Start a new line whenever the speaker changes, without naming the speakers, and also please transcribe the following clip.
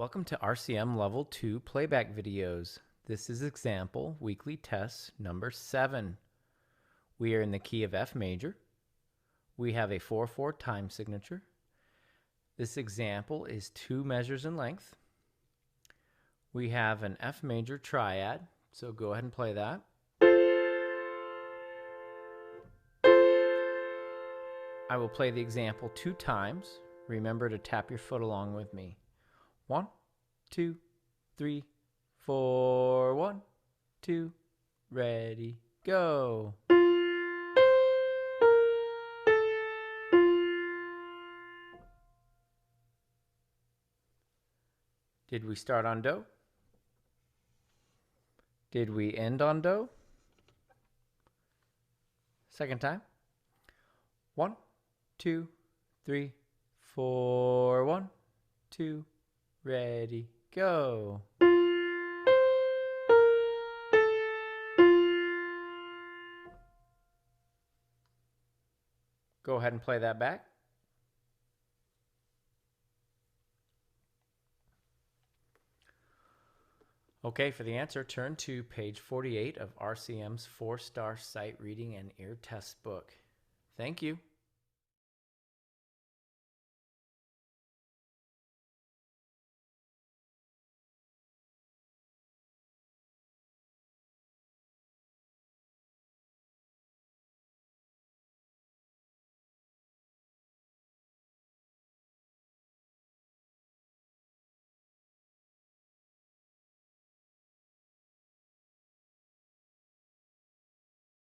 Welcome to RCM Level 2 Playback videos. This is example weekly test number 7. We are in the key of F major. We have a 4/4 time signature. This example is 2 measures in length. We have an F major triad, so go ahead and play that. I will play the example 2 times. Remember to tap your foot along with me. 1, 2, 3, 4, 1, 2, ready, go. Did we start on Do? Did we end on Do? Second time. 1, 2, 3, 4, 1, 2, ready, go. Go ahead and play that back. Okay, for the answer, turn to page 48 of RCM's 4-star sight reading and ear test book. Thank you.